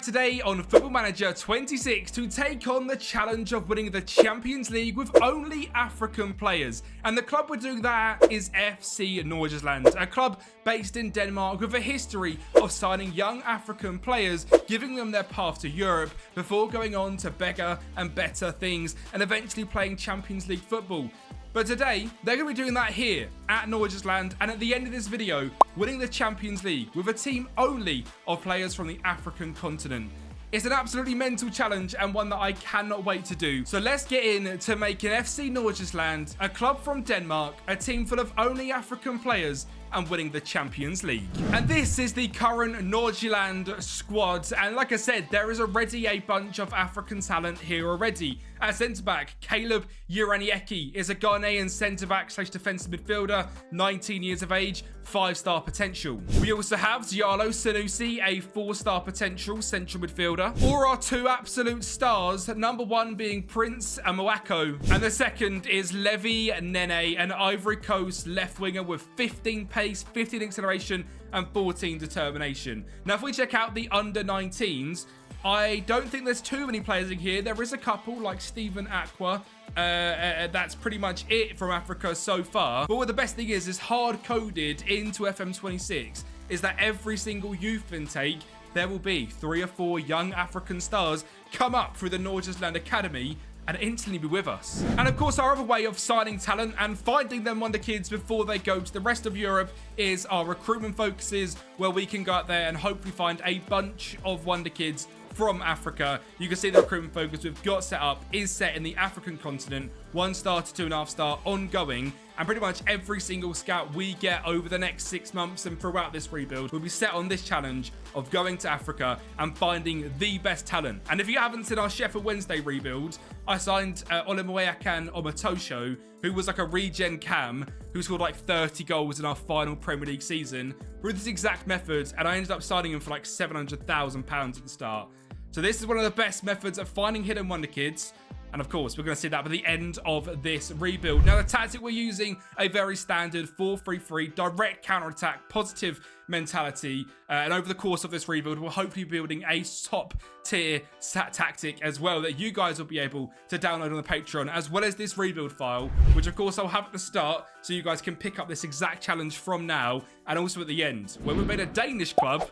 today on Football Manager 26 to take on the challenge of winning the Champions League with only African players. And the club we're doing that is FC Nordsjælland, a club based in Denmark with a history of signing young African players, giving them their path to Europe before going on to bigger and better things and eventually playing Champions League football. But today, they're going to be doing that here at Nordsjælland, and at the end of this video, winning the Champions League with a team only of players from the African continent. It's an absolutely mental challenge and one that I cannot wait to do. So let's get in to making FC Nordsjælland, a club from Denmark, a team full of only African players, and winning the Champions League. And this is the current Nordsjælland squad. And like I said, there is already a bunch of African talent here already. At centre-back, Caleb Uraniecki is a Ghanaian centre-back / defensive midfielder, 19 years of age, 5-star potential. We also have Diallo Sanusi, a 4-star potential central midfielder. Or our two absolute stars, number one being Prince Amoako, and the second is Levi Nene, an Ivory Coast left winger with 15 pace, 15 acceleration, and 14 determination. Now, if we check out the under-19s, I don't think there's too many players in here. There is a couple like Stephen Aqua. That's pretty much it from Africa so far. But what the best thing is hard-coded into FM26 is that every single youth intake, there will be 3 or 4 young African stars come up through the Nordsjælland Academy and instantly be with us. And of course, our other way of signing talent and finding them Wonder Kids before they go to the rest of Europe is our recruitment focuses, where we can go out there and hopefully find a bunch of Wonder Kids from Africa. You can see the recruitment focus we've got set up is set in the African continent, 1-star to 2.5-star ongoing, and pretty much every single scout we get over the next 6 months and throughout this rebuild will be set on this challenge of going to Africa and finding the best talent. And if you haven't seen our Sheffield Wednesday rebuild, I signed ONLY African Wonderkids, who was like a regen cam, who scored like 30 goals in our final Premier League season through this exact method, and I ended up signing him for like £700,000 at the start. So this is one of the best methods of finding hidden Wonder Kids. And of course, we're going to see that by the end of this rebuild. Now, the tactic we're using, a very standard 4-3-3, direct counter-attack, positive mentality. And over the course of this rebuild, we're hopefully building a top-tier tactic as well that you guys will be able to download on the Patreon, as well as this rebuild file, which of course I'll have at the start, so you guys can pick up this exact challenge from now, and also at the end, where we've made a Danish club,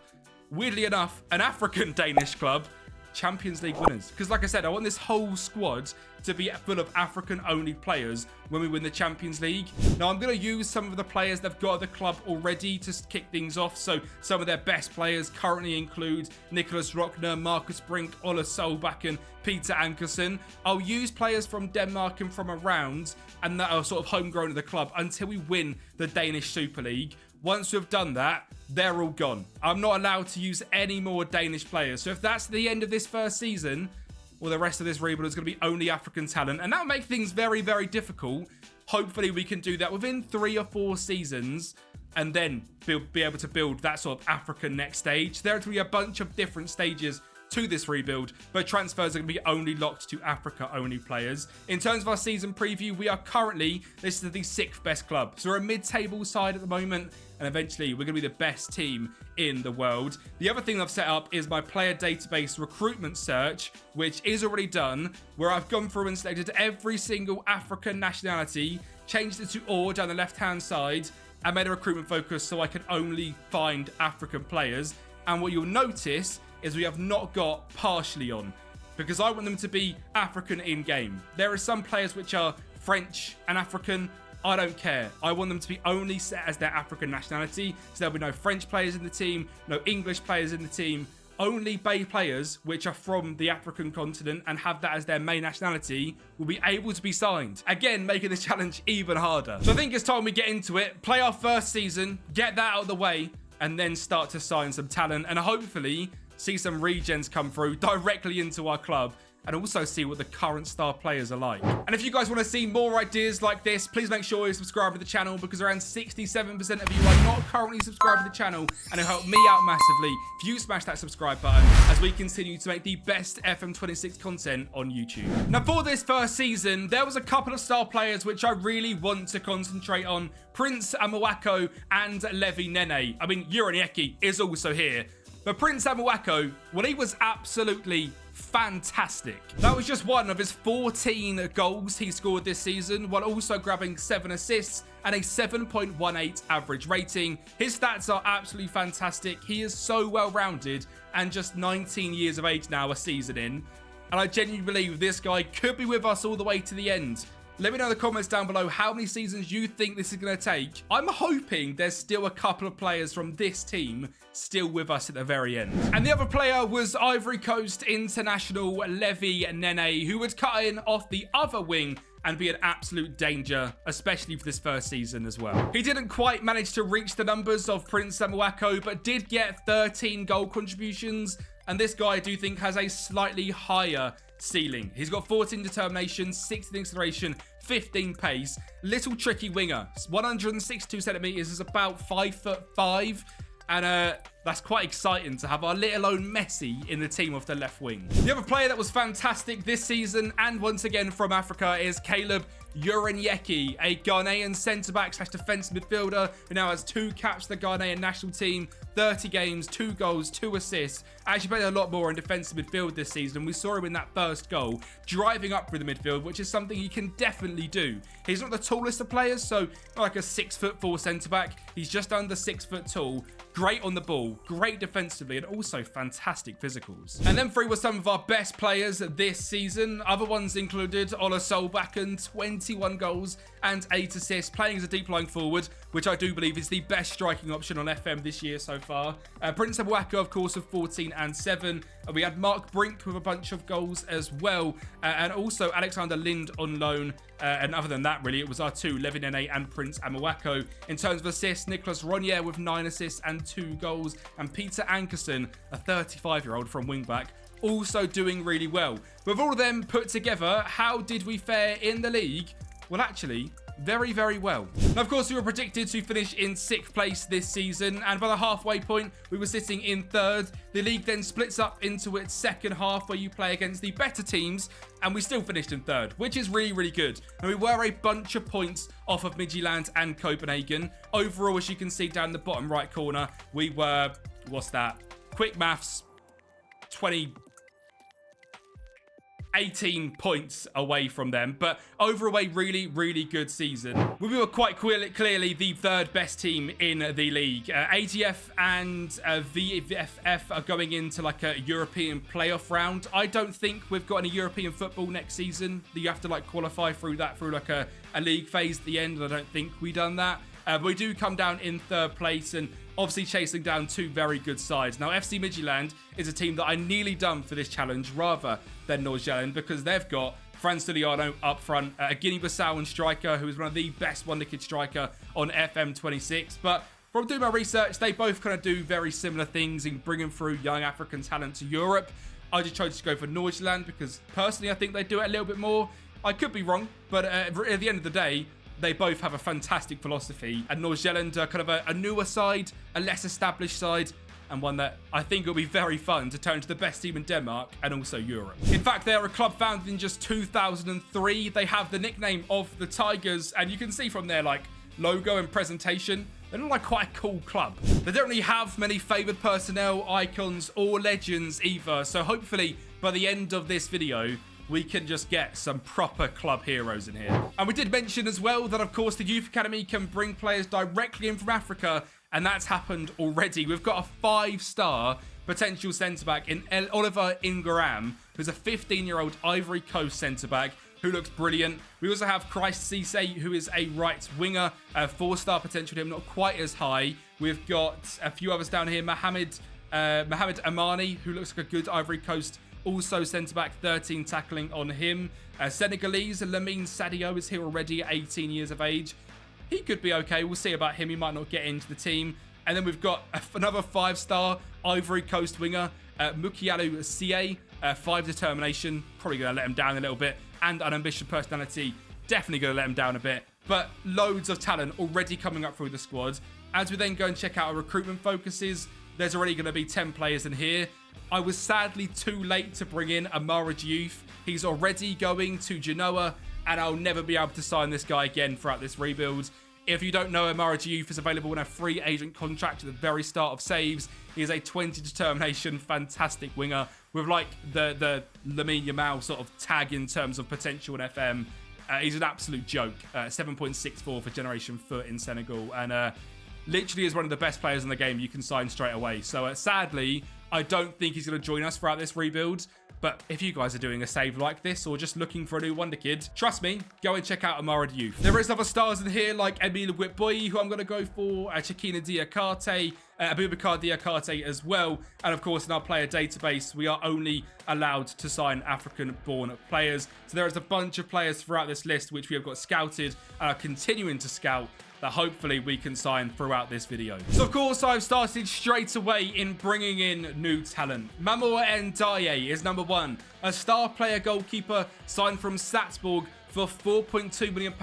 weirdly enough, an African Danish club, Champions League winners. Because like I said, I want this whole squad to be full of African-only players when we win the Champions League. Now, I'm going to use some of the players they've got at the club already to kick things off. So some of their best players currently include Nicholas Rockner, Marcus Brink, Ola Solbakken, Peter Ankersen. I'll use players from Denmark and from around, and that are sort of homegrown at the club until we win the Danish Super League. Once we've done that, they're all gone. I'm not allowed to use any more Danish players. So if that's the end of this first season, well, the rest of this rebuild is going to be only African talent. And that'll make things very, very difficult. Hopefully, we can do that within 3 or 4 seasons and then be able to build that sort of African next stage. There will be a bunch of different stages to this rebuild, but transfers are going to be only locked to Africa-only players. In terms of our season preview, we are currently, this is the 6th best club. So we're a mid-table side at the moment, and eventually we're going to be the best team in the world. The other thing I've set up is my player database recruitment search, which is already done, where I've gone through and selected every single African nationality, changed it to OR down the left-hand side, and made a recruitment focus so I can only find African players. And what you'll notice is we have not got partially on, because I want them to be African in-game. There are some players which are French and African. I don't care. I want them to be only set as their African nationality. So there'll be no French players in the team, no English players in the team. Only Bay players which are from the African continent and have that as their main nationality will be able to be signed. Again, making the challenge even harder. So I think it's time we get into it, play our first season, get that out of the way, and then start to sign some talent and hopefully see some regens come through directly into our club, and also see what the current star players are like. And if you guys want to see more ideas like this, please make sure you subscribe to the channel, because around 67% of you are not currently subscribed to the channel, and it'll help me out massively if you smash that subscribe button as we continue to make the best FM26 content on YouTube. Now, for this first season, there was a couple of star players which I really want to concentrate on. Prince Amoako and Levi Nene. I mean, Uraniecki is also here. But Prince Amuako, well, he was absolutely fantastic. That was just one of his 14 goals he scored this season, while also grabbing 7 assists and a 7.18 average rating. His stats are absolutely fantastic. He is so well-rounded and just 19 years of age now, a season in. And I genuinely believe this guy could be with us all the way to the end. Let me know in the comments down below how many seasons you think this is going to take. I'm hoping there's still a couple of players from this team still with us at the very end. And the other player was Ivory Coast international Levi Nene, who would cut in off the other wing and be an absolute danger, especially for this first season as well. He didn't quite manage to reach the numbers of Prince Amuako, but did get 13 goal contributions. And this guy, I do think, has a slightly higher ceiling. He's got 14 determination, 16 acceleration, 15 pace. Little tricky winger. 162 centimeters is about 5'5". And that's quite exciting to have our little own Messi in the team off the left wing. The other player that was fantastic this season, and once again from Africa, is Caleb Urinyeki, a Ghanaian centre-back / defence midfielder who now has 2 caps for the Ghanaian national team, 30 games, 2 goals, 2 assists. Actually played a lot more in defensive midfield this season. We saw him in that first goal, driving up through the midfield, which is something he can definitely do. He's not the tallest of players, so not like a 6'4" centre-back. He's just under 6 foot tall. Great on the ball, great defensively, and also fantastic physicals. And then through were some of our best players this season. Other ones included Ola Solbakken, 21 goals and 8 assists, playing as a deep lying forward, which I do believe is the best striking option on FM this year so far. Prince Amuako, of course, with 14 and 7. We had Mark Brink with a bunch of goals as well, and also Alexander Lind on loan. And other than that, really, it was our 2, Levi Nene and Prince Amuako. In terms of assists, Nicholas Ronnier with 9 assists and 2 goals, and Peter Ankerson, a 35-year-old from wingback, also doing really well. With all of them put together, how did we fare in the league? Well, actually, very, very well. Now, of course, we were predicted to finish in 6th place this season, and by the halfway point, we were sitting in 3rd. The league then splits up into its second half, where you play against the better teams, and we still finished in 3rd, which is really, really good. And we were a bunch of points off of Midtjylland and Copenhagen. Overall, as you can see down the bottom right corner, we were, what's that? Quick maths, 18 points away from them, but overall a really, really good season. We were quite clearly the 3rd best team in the league. AGF and VFF are going into like a European playoff round. I don't think we've got any European football next season. You have to like qualify through that through like a league phase at the end, and I don't think we done that. But we do come down in 3rd place and obviously chasing down 2 very good sides. Now, FC Midtjylland is a team that I nearly done for this challenge rather than Nordsjælland, because they've got Franz Juliano up front, a Guinea-Bissauan striker who is one of the best Wonderkid striker on FM26. But from doing my research, they both kind of do very similar things in bringing through young African talent to Europe. I just chose to go for Nordsjælland because personally I think they do it a little bit more. I could be wrong, but at the end of the day, they both have a fantastic philosophy, and Nordsjælland are kind of a newer side, a less established side, and one that I think will be very fun to turn into the best team in Denmark and also Europe. In fact, they are a club founded in just 2003. They have the nickname of the Tigers, and you can see from their like logo and presentation, they look like quite a cool club. They don't really have many favoured personnel, icons, or legends either, so hopefully by the end of this video, we can just get some proper club heroes in here. And we did mention as well that, of course, the Youth Academy can bring players directly in from Africa, and that's happened already. We've got a 5-star potential centre-back in Oliver Ingram, who's a 15-year-old Ivory Coast centre-back who looks brilliant. We also have Christ Cisse, who is a right winger, a 4-star potential to him, not quite as high. We've got a few others down here. Mohamed Amani, who looks like a good Ivory Coast also centre-back, 13 tackling on him. Senegalese Lamine Sadio is here already at 18 years of age. He could be okay. We'll see about him. He might not get into the team. And then we've got another 5-star Ivory Coast winger, Mukialu Sie, 5 determination. Probably going to let him down a little bit. And an ambitious personality. Definitely going to let him down a bit. But loads of talent already coming up through the squad. As we then go and check out our recruitment focuses, there's already going to be 10 players in here. I was sadly too late to bring in Amara Youth. He's already going to Genoa, and I'll never be able to sign this guy again throughout this rebuild. If you don't know, Amara Diouf is available in a free agent contract at the very start of saves. He is a 20 determination, fantastic winger with like the Lamine Yamal sort of tag in terms of potential in FM. He's an absolute joke. 7.64 for Generation Foot in Senegal, and literally is one of the best players in the game you can sign straight away. So sadly, I don't think he's going to join us throughout this rebuild. But if you guys are doing a save like this or just looking for a new wonder kid, trust me, go and check out Amara Diouf. There is other stars in here like Emile Witboy, who I'm going to go for, Chikina Diakate, Abubakar Diakate as well. And of course, in our player database, we are only allowed to sign African-born players. So there is a bunch of players throughout this list which we have got scouted and are continuing to scout that hopefully we can sign throughout this video. So of course, I've started straight away in bringing in new talent. Mamour Ndiaye is number 1, a star player goalkeeper signed from Salzburg for £4.2 million,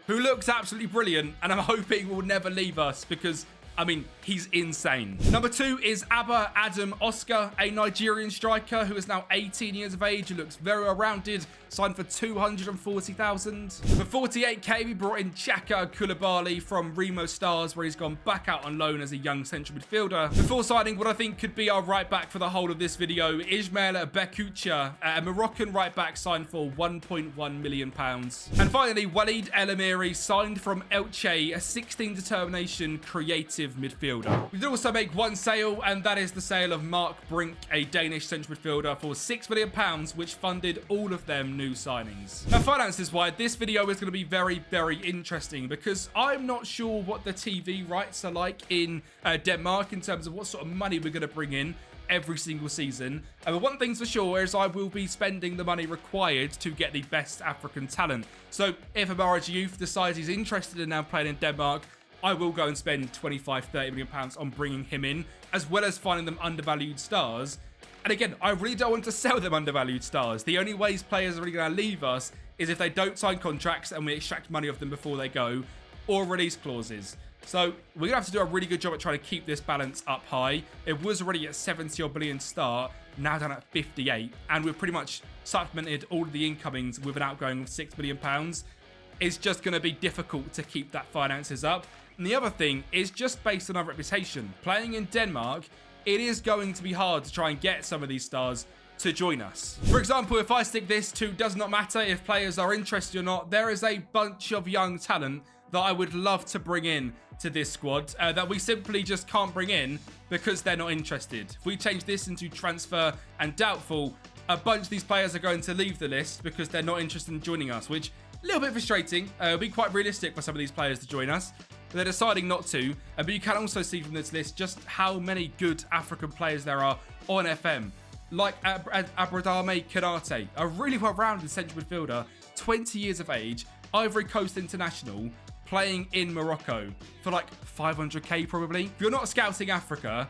who looks absolutely brilliant, and I'm hoping will never leave us because, I mean, he's insane. Number 2 is Abba Adam Oscar, a Nigerian striker who is now 18 years of age, who looks very well-rounded, signed for 240,000. For 48k, we brought in Chaka Koulibaly from Remo Stars, where he's gone back out on loan as a young central midfielder. Before signing what I think could be our right back for the whole of this video, Ismail Bekoucha, a Moroccan right back signed for £1.1 million. And finally, Walid El Amiri signed from Elche, a 16 determination creative midfielder. We did also make one sale, and that is the sale of Mark Brink, a Danish central midfielder, for £6 million, which funded all of them new signings. Now, finances wise, this video is going to be very, very interesting because I'm not sure what the TV rights are like in Denmark in terms of what sort of money we're going to bring in every single season. But one thing's for sure is I will be spending the money required to get the best African talent. So if Amara Diouf decides he's interested in now playing in Denmark, I will go and spend 25-30 million pounds on bringing him in, as well as finding them undervalued stars. And again, I really don't want to sell them undervalued stars. The only ways players are really going to leave us is if they don't sign contracts and we extract money off them before they go, or release clauses. So we're going to have to do a really good job at trying to keep this balance up high. It was already at 70 odd billion start, now down at 58, and we've pretty much supplemented all of the incomings with an outgoing of £6 million. It's just going to be difficult to keep that finances up. And the other thing is just based on our reputation. Playing in Denmark, it is going to be hard to try and get some of these stars to join us. For example, if I stick this to does not matter if players are interested or not, there is a bunch of young talent that I would love to bring in to this squad that we simply just can't bring in because they're not interested. If we change this into transfer and doubtful, a bunch of these players are going to leave the list because they're not interested in joining us, which a little bit frustrating. It'll be quite realistic for some of these players to join us, but they're deciding not to. But you can also see from this list just how many good African players there are on FM. Like Abradame Kanate, a really well-rounded central midfielder, 20 years of age, Ivory Coast international, playing in Morocco for like 500k probably. If you're not scouting Africa,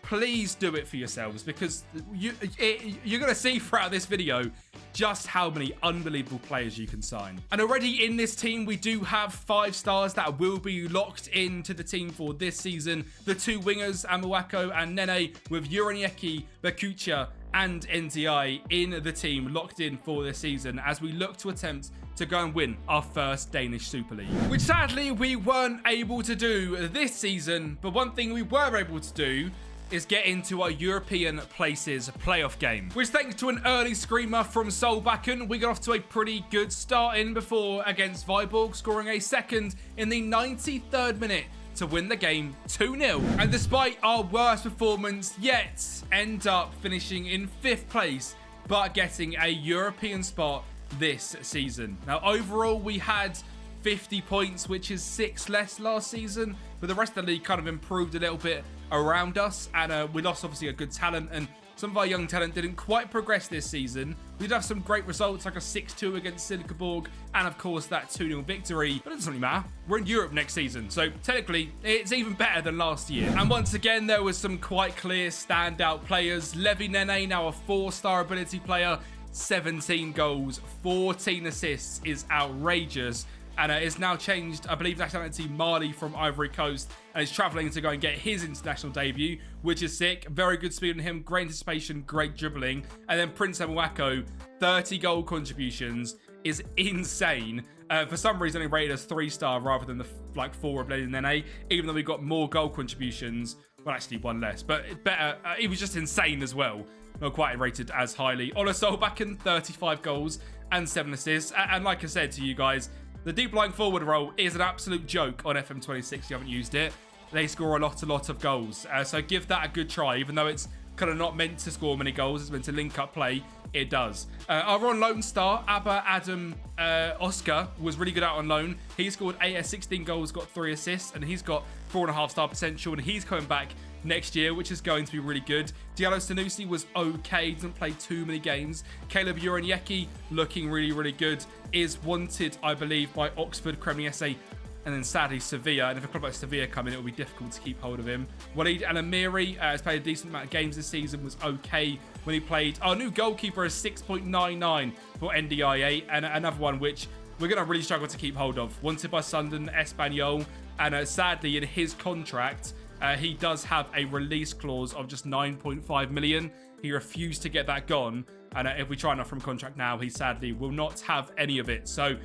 please do it for yourselves, because you're going to see throughout this video just how many unbelievable players you can sign. And already in this team, we do have 5 stars that will be locked into the team for this season. The 2 wingers, Amuako and Nene, with Uranieki, Bekoucha and NDI in the team, locked in for this season as we look to attempt to go and win our first Danish Super League, which sadly we weren't able to do this season. But one thing we were able to do is get into our European places playoff game, which thanks to an early screamer from Solbakken, we got off to a pretty good start in before against Viborg, scoring a second in the 93rd minute to win the game 2-0. And despite our worst performance yet, end up finishing in 5th place, but getting a European spot this season. Now, overall, we had 50 points, which is 6 less last season, but the rest of the league kind of improved a little bit around us, and we lost obviously a good talent, and some of our young talent didn't quite progress this season. We did have some great results, like a 6-2 against Silkeborg, and of course that 2-0 victory, but it doesn't really matter. We're in Europe next season, so technically it's even better than last year. And once again, there was some quite clear standout players. Levi Nene, now a 4-star ability player, 17 goals, 14 assists is outrageous. And is now changed, I believe, nationality Mali from Ivory Coast, and is travelling to go and get his international debut, which is sick. Very good speed on him, great anticipation, great dribbling. And then Prince Amuako, 30 goal contributions is insane. For some reason, he rated us 3-star rather than the 4 of Legend NA, even though we got more goal contributions. Well, actually, 1 less, but better. He was just insane as well. Not quite rated as highly. Ola Solbakken, 35 goals and 7 assists. And like I said to you guys, the deep lying forward role is an absolute joke on FM26 if you haven't used it. They score a lot of goals. So give that a good try, even though it's kind of not meant to score many goals. It's meant to link up play. It does. Our on loan star, Abba Adam Oscar, was really good out on loan. He scored 16 goals, got 3 assists, and he's got 4.5-star potential, and he's coming back next year, which is going to be really good. Diallo Sanusi was okay, didn't play too many games. Caleb Uraniecki looking really good. Is wanted, I believe, by Oxford, Cremonese, and then sadly Sevilla. And if a club like Sevilla come in, it will be difficult to keep hold of him. Walid Alamiri has played a decent amount of games this season, was okay when he played. Our new goalkeeper is 6.99 for NDIA, and another one which we're going to really struggle to keep hold of. Wanted by Sunderland, Espanyol, and sadly in his contract, he does have a release clause of just 9.5 million. He refused to get that gone, and if we try and offer him contract now, he sadly will not have any of it. So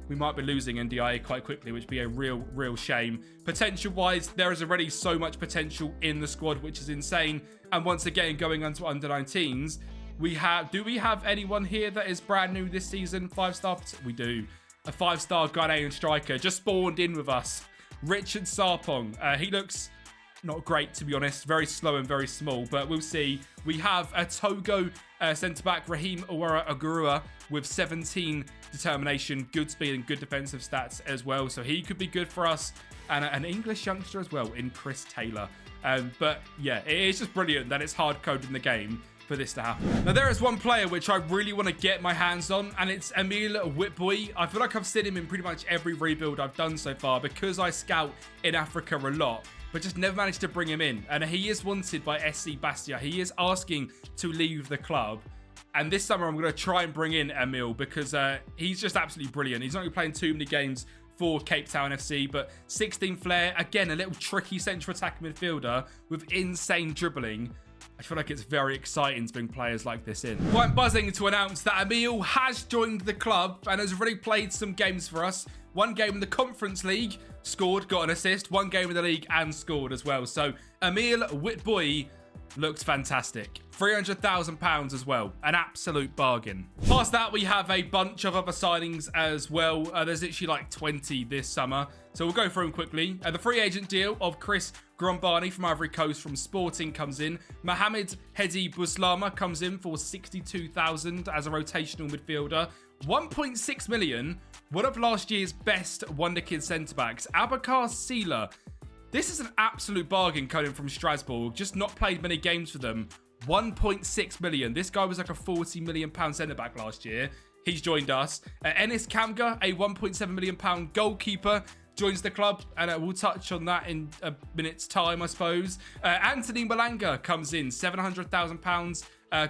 we might be losing NDIA quite quickly, which would be a real shame. Potential-wise, there is already so much potential in the squad, which is insane. And once again, going on to under-19s, do we have anyone here that is brand new this season? 5-star? We do. A 5-star Ghanaian striker just spawned in with us. Richard Sarpong. He looks not great, to be honest. Very slow and very small, but we'll see. We have a Togo centre-back, Raheem Owara Agurua, with 17 determination, good speed and good defensive stats as well. So he could be good for us. And an English youngster as well in Chris Taylor. But yeah, it is just brilliant that it's hard-coded in the game for this to happen. Now, there is one player which I really want to get my hands on, and it's Emil Whitboy. I feel like I've seen him in pretty much every rebuild I've done so far because I scout in Africa a lot, but just never managed to bring him in. And he is wanted by SC Bastia. He is asking to leave the club. And this summer, I'm going to try and bring in Emil because he's just absolutely brilliant. He's not really playing too many games for Cape Town FC, but 16 flair. Again, a little tricky central attack midfielder with insane dribbling. I feel like it's very exciting to bring players like this in. Well, I'm buzzing to announce that Emil has joined the club and has already played some games for us. 1 game in the Conference League, scored, got an assist. 1 game in the league and scored as well. So Emil Whitboy looks fantastic. £300,000 as well. An absolute bargain. Past that, we have a bunch of other signings as well. There's literally like 20 this summer. So we'll go through them quickly. The free agent deal of Chris Grombani from Ivory Coast from Sporting comes in. Mohamed Hedi Bouslama comes in for 62,000 as a rotational midfielder. 1.6 million. One of last year's best Wonderkid centre-backs, Abakar Sela. This is an absolute bargain coming from Strasbourg. Just not played many games for them. 1.6 million. This guy was like a £40 million centre-back last year. He's joined us. Enis Kamga, a £1.7 million goalkeeper, joins the club, and we'll touch on that in a minute's time, I suppose. Anthony Malanga comes in, £700,000.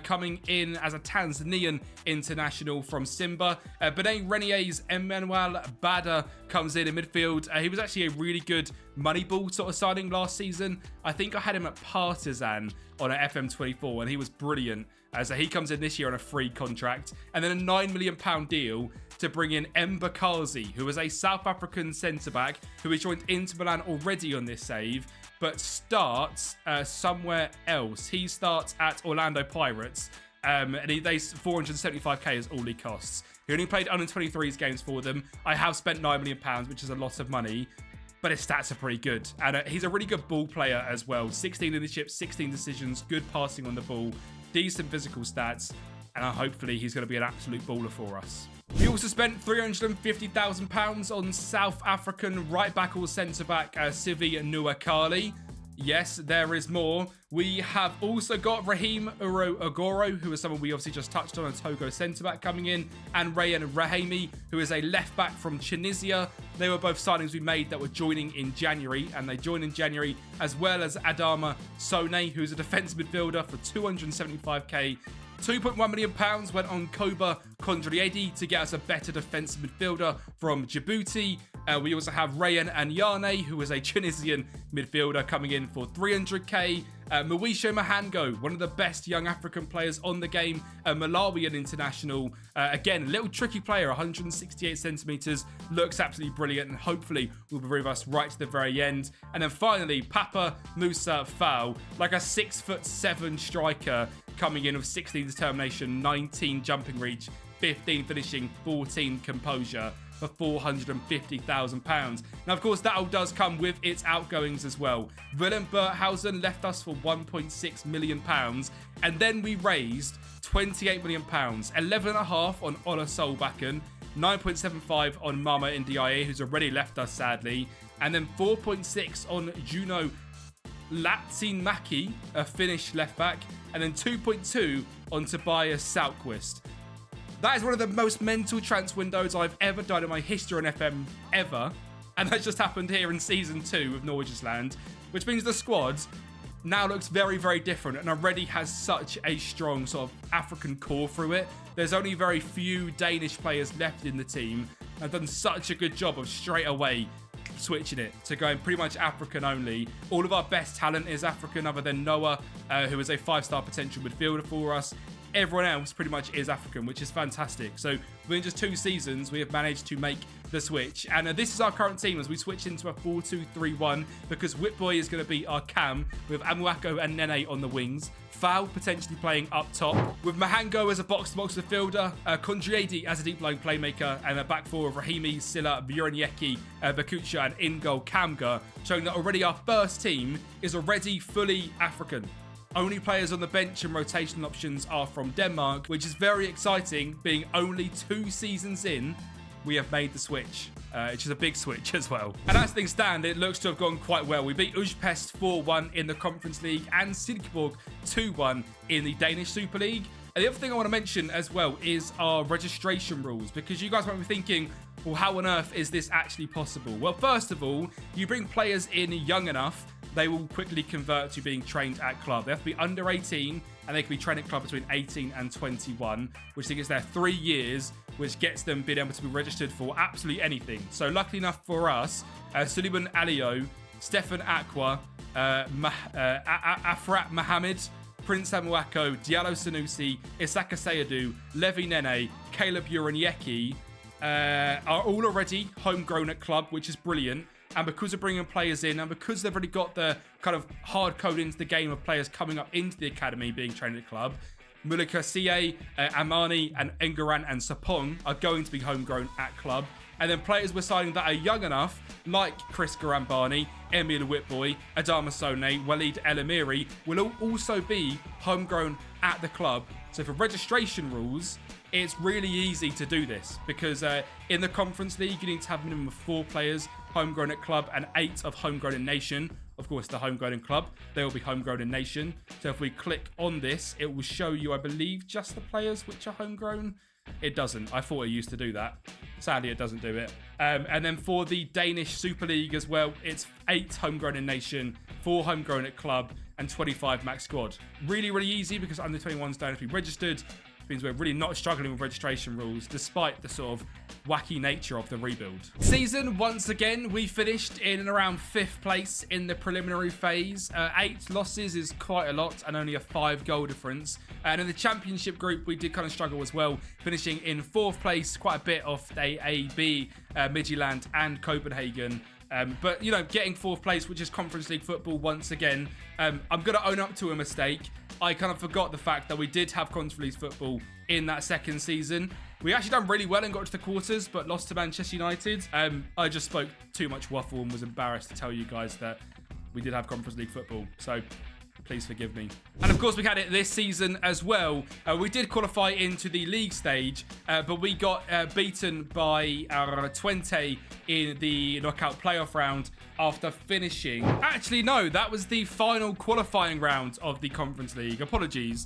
Coming in as a Tanzanian international from Simba. Benin Renier's Emmanuel Bada comes in midfield. He was actually a really good Moneyball sort of signing last season. I think I had him at Partizan on an FM24 and he was brilliant. So he comes in this year on a free contract. And then a £9 million deal to bring in Mbakazi, who is a South African centre-back who has joined Inter Milan already on this save, but starts somewhere else. He starts at Orlando Pirates, and they 475k is all he costs. He only played under 23s games for them. I have spent £9 million, which is a lot of money, but his stats are pretty good. And he's a really good ball player as well. 16 leadership, 16 decisions, good passing on the ball, decent physical stats, and hopefully he's going to be an absolute baller for us. We also spent £350,000 on South African right-back or centre-back Sivi Nuakali. Yes, there is more. We have also got Raheem Uro Agoro, who is someone we obviously just touched on, a Togo centre-back coming in, and Rayan Rahimi, who is a left-back from Tunisia. They were both signings we made that were joining in January, and they joined in January, as well as Adama Sone, who's a defensive midfielder for 275k. £2.1 million went on Koba Kondriedi to get us a better defensive midfielder from Djibouti. We also have Rayan Anyane, who is a Tunisian midfielder, coming in for 300k. Mwisho Mahango, one of the best young African players on the game, a Malawian international. Again, a little tricky player, 168 centimeters, looks absolutely brilliant, and hopefully will be with us right to the very end. And then finally, Papa Musa Fal, like a 6'7" striker, coming in with 16 determination, 19 jumping reach, 15 finishing, 14 composure for £450,000. Now, of course, that all does come with its outgoings as well. Willem Burthausen left us for £1.6 million, and then we raised £28 million, 11.5 on Ola Solbakken, 9.75 on Mama Ndiaye, who's already left us sadly, and then 4.6 on Juno Latsinmaki, a Finnish left back, and then 2.2 on Tobias Salquist. That is one of the most mental transfer windows I've ever done in my history on FM ever. And that just happened here in Season 2 of Nordsjælland, which means the squad now looks very, very different and already has such a strong sort of African core through it. There's only very few Danish players left in the team. I've done such a good job of straight away switching it to going pretty much African only. All of our best talent is African other than Noah, who is a 5-star potential midfielder for us. Everyone else pretty much is African, which is fantastic. So within just 2 seasons, we have managed to make the switch. And this is our current team as we switch into a 4-2-3-1 because Whitboy is going to be our cam with Amuako and Nene on the wings. Fal potentially playing up top, with Mahango as a box-to-box midfielder, Kondriedi as a deep-lying playmaker, and a back four of Rahimi, Silla, Bjornyeki, Bakucha, and in-goal Kamga, showing that already our first team is already fully African. Only players on the bench and rotational options are from Denmark, which is very exciting, being only 2 seasons in, we have made the switch. Which is a big switch as well. And as things stand, it looks to have gone quite well. We beat Ujpest 4-1 in the Conference League and Silkeborg 2-1 in the Danish Super League. And the other thing I want to mention as well is our registration rules, because you guys might be thinking, well, how on earth is this actually possible? Well, first of all, you bring players in young enough, they will quickly convert to being trained at club. They have to be under 18 and they can be trained at club between 18 and 21, which I think is their 3 years, which gets them being able to be registered for absolutely anything. So luckily enough for us, Suleiman Alio, Stefan Aqua, Afrat Mohammed, Prince Amuako, Diallo Sanusi, Isaka Sayadu, Levi Nene, Caleb Uraniecki are all already homegrown at club, which is brilliant. And because of bringing players in, and because they've already got the kind of hard code into the game of players coming up into the academy being trained at club, Mulika Sie, Amani, and Engaran and Sapong are going to be homegrown at club. And then players we're signing that are young enough, like Chris Garambani, Emil Whitboy, Adama Sone, Walid El Amiri, will also be homegrown at the club. So for registration rules, it's really easy to do this because in the Conference League, you need to have a minimum of 4 players homegrown at club and 8 of homegrown in nation. Of course, the homegrown in club, they will be homegrown in nation. So if we click on this, it will show you, I believe, just the players which are homegrown. It doesn't. I thought it used to do that. Sadly, it doesn't do it. And then for the Danish Super League as well, it's 8 homegrown in nation, 4 homegrown at club, and 25 max squad. Really, really easy because under 21s don't have to be registered. Which means we're really not struggling with registration rules, despite the sort of wacky nature of the rebuild. Season, once again, we finished in and around 5th place in the preliminary phase. 8 losses is quite a lot and only a 5-goal difference. And in the championship group, we did kind of struggle as well, finishing in 4th place, quite a bit off A, B, Midtjylland and Copenhagen. But, you know, getting 4th place, which is Conference League football once again, I'm going to own up to a mistake. I kind of forgot the fact that we did have Conference League football in that second season. We actually done really well and got to the quarters, but lost to Manchester United. I just spoke too much waffle and was embarrassed to tell you guys that we did have Conference League football. So please forgive me. And of course, we had it this season as well. We did qualify into the league stage, but we got beaten by Twente in the knockout playoff round after finishing. Actually, no, that was the final qualifying round of the Conference League. Apologies.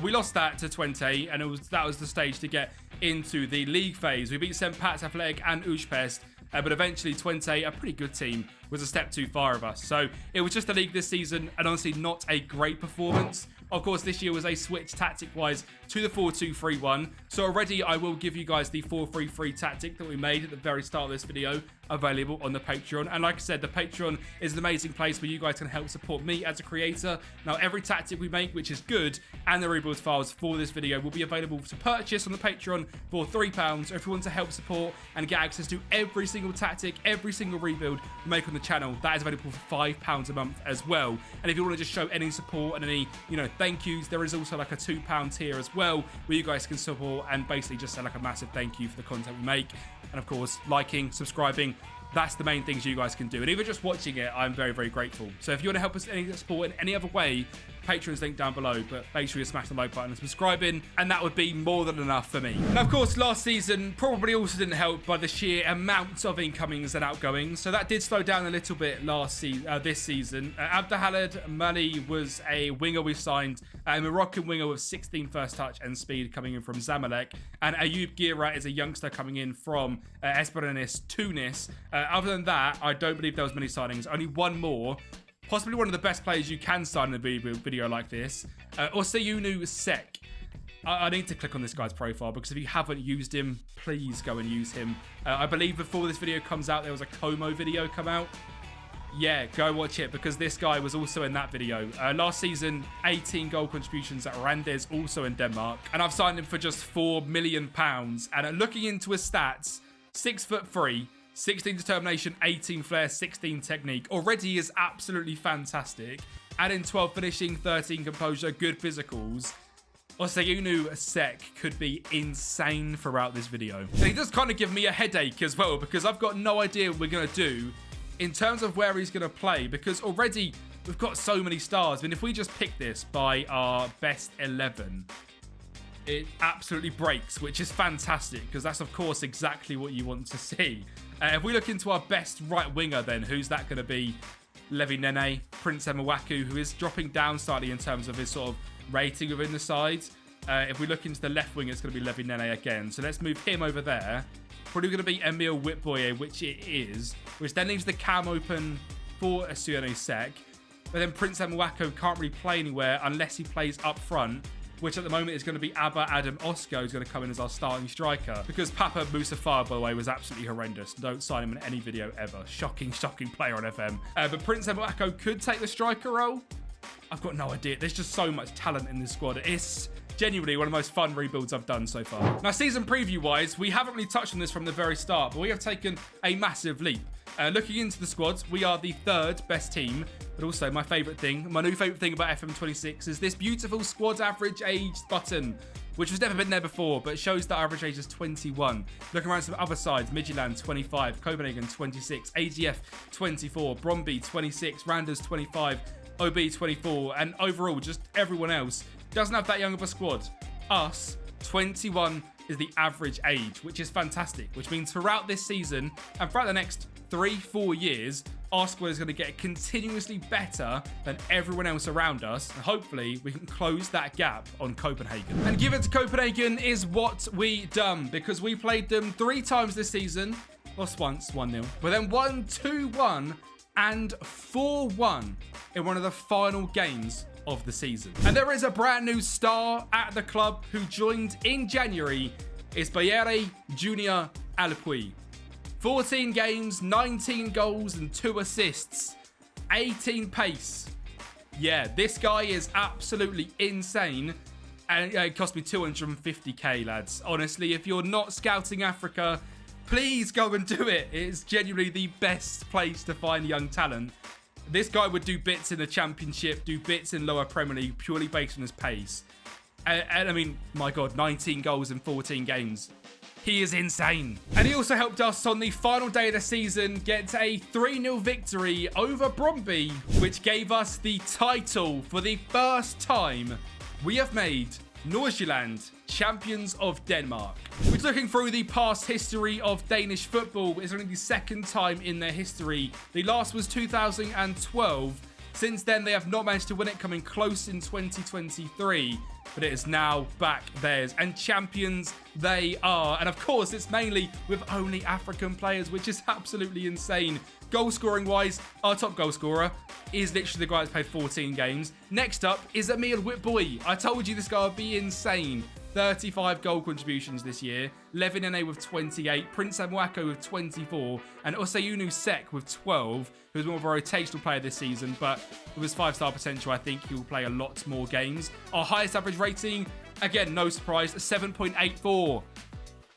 We lost that to Twente, and that was the stage to get into the league phase. We beat St. Pat's Athletic and Ujpest. But eventually, Twente, a pretty good team, was a step too far of us. So it was just the league this season, and honestly, not a great performance. Of course, this year was a switch tactic-wise to the 4-2-3-1. So already, I will give you guys the 4-3-3 tactic that we made at the very start of this video. available on the Patreon. And like I said, the Patreon is an amazing place where you guys can help support me as a creator. Now, every tactic we make, which is good, and the rebuild files for this video will be available to purchase on the Patreon for £3. Or if you want to help support and get access to every single tactic, every single rebuild we make on the channel, that is available for £5 a month as well. And if you want to just show any support and any, thank yous, there is also like a £2 tier as well, where you guys can support and basically just say like a massive thank you for the content we make. And of course, liking, subscribing, that's the main things you guys can do. And even just watching it, I'm very, very grateful. So if you want to help us any support in any other way, Patreon's link down below, but make sure you smash the like button and subscribing, and that would be more than enough for me. Now, of course, last season probably also didn't help by the sheer amount of incomings and outgoings, so that did slow down a little bit this season. Abdelhalid Mali was a winger we signed, a Moroccan winger with 16 first touch and speed coming in from Zamalek, and Ayoub Gira is a youngster coming in from Esperance Tunis. Other than that, I don't believe there was many signings, only one more. Possibly one of the best players you can sign in a video like this. Oseyunu Sek. I need to click on this guy's profile because if you haven't used him, please go and use him. I believe before this video comes out, there was a Como video come out. Yeah, go watch it because this guy was also in that video. Last season, 18 goal contributions at Randers, also in Denmark. And I've signed him for just £4 million. And looking into his stats, 6'3", 16 determination, 18 flair, 16 technique. Already is absolutely fantastic. Add in 12 finishing, 13 composure, good physicals. Oseyunu Sek could be insane throughout this video. And he does kind of give me a headache as well because I've got no idea what we're going to do in terms of where he's going to play because already we've got so many stars. I mean, if we just pick this by our best 11, it absolutely breaks, which is fantastic because that's, of course, exactly what you want to see. If we look into our best right winger, then who's that going to be? Levi Nene, Prince Emewaku, who is dropping down slightly in terms of his sort of rating within the side. If we look into the left wing, it's going to be Levi Nene again. So let's move him over there. Probably going to be Emile Witboye, which it is, which then leaves the cam open for Oseyunu Sek. But then Prince Emewaku can't really play anywhere unless he plays up front, which at the moment is going to be Abba Adam Osko, who's going to come in as our starting striker. Because Papa Musafar, by the way, was absolutely horrendous. Don't sign him in any video ever. Shocking, shocking player on FM. But Prince Emewaku could take the striker role. I've got no idea. There's just so much talent in this squad. It's genuinely one of the most fun rebuilds I've done so far. Now, season preview-wise, we haven't really touched on this from the very start, but we have taken a massive leap. Looking into the squads, we are the 3rd best team, but also my new favourite thing about FM26 is this beautiful squad average age button, which has never been there before, but shows that our average age is 21. Looking around some other sides, Midtjylland 25, Copenhagen 26, AGF 24, Brøndby 26, Randers 25, OB 24, and overall, just everyone else doesn't have that young of a squad. Us, 21 is the average age, which is fantastic, which means throughout this season and throughout the next 3-4 years, our squad is going to get continuously better than everyone else around us. And hopefully, we can close that gap on Copenhagen. And give it to Copenhagen is what we done, because we played them 3 times this season. Lost once, 1-0. But then won 2-1 and 4-1 in one of the final games of the season. And there is a brand new star at the club who joined in January. It's Bayere Junior Alpui. 14 games, 19 goals and 2 assists, 18 pace. Yeah, this guy is absolutely insane. And it cost me 250k, lads. Honestly, if you're not scouting Africa, please go and do it. It's genuinely the best place to find young talent. This guy would do bits in the Championship, do bits in lower Premier League, purely based on his pace. And I mean, my God, 19 goals in 14 games. He is insane. And he also helped us on the final day of the season get a 3-0 victory over Brøndby, which gave us the title for the first time. We have made Nordsjælland champions of Denmark. Which, looking through the past history of Danish football, is only the 2nd time in their history. The last was 2012. Since then, they have not managed to win it, coming close in 2023. But it is now back theirs. And champions they are. And of course, it's mainly with only African players, which is absolutely insane. Goal scoring wise, our top goal scorer is literally the guy that's played 14 games. Next up is Emile Witboye. I told you this guy would be insane. 35 goal contributions this year, Levinene with 28, Prince Amwako with 24, and Osayunu Sek with 12, who's more of a rotational player this season, but with his 5-star potential, I think he will play a lot more games. Our highest average rating, again, no surprise, 7.84.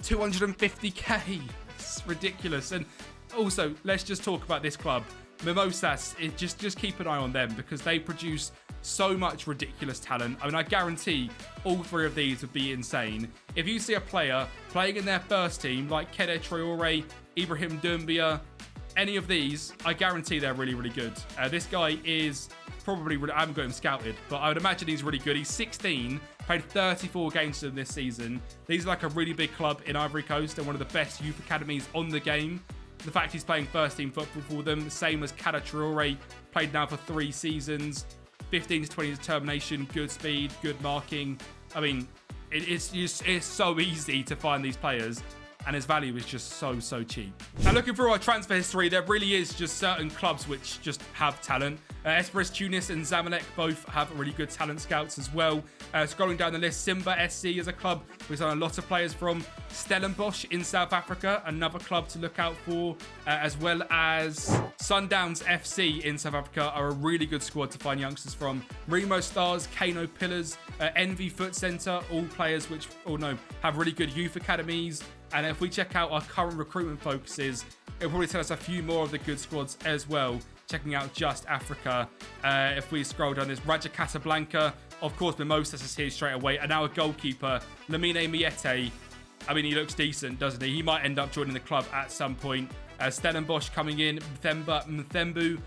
250k. It's ridiculous. And also, let's just talk about this club. Mimosas, just keep an eye on them because they produce so much ridiculous talent. I mean, I guarantee all three of these would be insane. If you see a player playing in their first team, like Kede Traore, Ibrahim Doumbia, any of these, I guarantee they're really, really good. This guy is probably, I haven't got him scouted, but I would imagine he's really good. He's 16, played 34 games for them this season. These are like a really big club in Ivory Coast and one of the best youth academies on the game. The fact he's playing first team football for them, same as Kede Traore, played now for 3 seasons, 15 to 20 determination, good speed, good marking. I mean, it's so easy to find these players, and his value is just so cheap. Now, looking through our transfer history, there really is just certain clubs which just have talent. Esperance Tunis and Zamalek both have really good talent scouts as well. Scrolling down the list, Simba SC is a club we've done a lot of players from. Stellenbosch in South Africa, another club to look out for, as well as Sundowns FC in South Africa are a really good squad to find youngsters from. Remo Stars, Kano Pillars, Envy Foot Centre, all players which have really good youth academies. And if we check out our current recruitment focuses, it'll probably tell us a few more of the good squads as well. Checking out just Africa. If we scroll down this, Raja Casablanca, of course, Mimosas is here straight away. And now a goalkeeper, Lamine Miete. I mean, he looks decent, doesn't he? He might end up joining the club at some point. Stellenbosch coming in, Mthembu,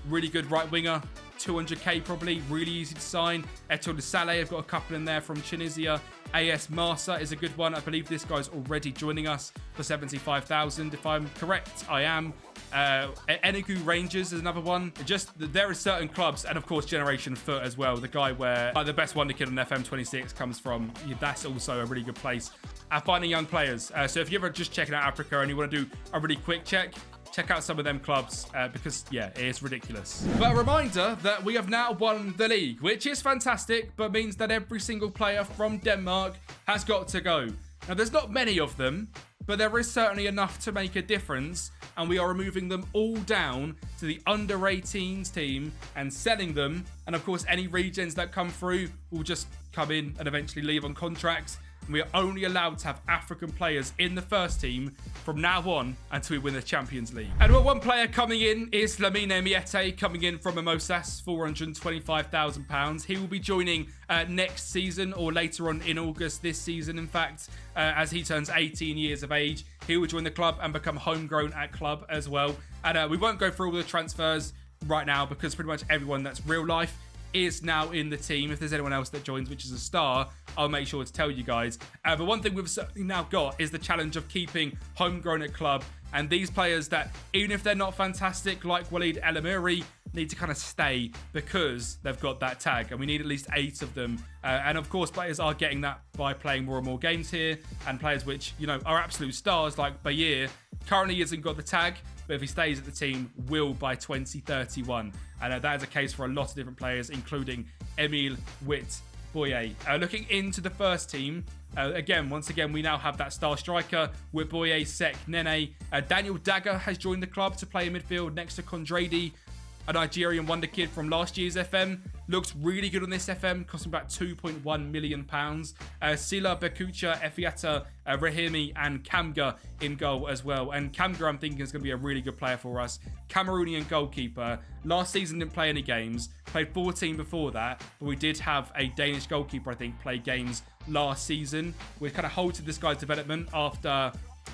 really good right winger, 200k probably, really easy to sign. Etoile de Saleh, I've got a couple in there from Tunisia. AS Marsa is a good one. I believe this guy's already joining us for 75,000. If I'm correct, I am. Enugu Rangers is another one. There are certain clubs, and of course Generation Foot as well. The guy where the best wonder kid on FM26 comes from. That's also a really good place at finding young players. So if you're ever just checking out Africa and you want to do a really quick check out some of them clubs because, yeah, it's ridiculous. But a reminder that we have now won the league, which is fantastic, but means that every single player from Denmark has got to go. Now, there's not many of them, but there is certainly enough to make a difference, and we are removing them all down to the under-18s team and selling them. And, of course, any regions that come through will just come in and eventually leave on contracts. We are only allowed to have African players in the first team from now on until we win the Champions League. And one player coming in is Lamine Miete, coming in from Mimosas, £425,000. He will be joining next season or later on in August this season, in fact, as he turns 18 years of age. He will join the club and become homegrown at club as well. And we won't go through all the transfers right now because pretty much everyone that's real life is now in the team. If there's anyone else that joins, which is a star, I'll make sure to tell you guys. But one thing we've certainly now got is the challenge of keeping homegrown at club. And these players that, even if they're not fantastic, like Walid El Amiri, need to kind of stay because they've got that tag. And we need at least 8 of them. And of course, players are getting that by playing more and more games here. And players which, are absolute stars, like Bayer, currently hasn't got the tag, but if he stays at the team, will by 2031. And that is a case for a lot of different players, including Emile Witt Boye. Looking into the first team, once again, we now have that star striker with Boye, Sek, Nene. Daniel Dagger has joined the club to play in midfield next to Kondradi, a Nigerian wonder kid from last year's FM. Looks really good on this FM, costing about £2.1 million. Sila, Bekucha, Efiata, Rahimi, and Kamga in goal as well. And Kamga, I'm thinking, is going to be a really good player for us. Cameroonian goalkeeper. Last season didn't play any games. Played 14 before that. But we did have a Danish goalkeeper, I think, play games last season. We kind of halted this guy's development after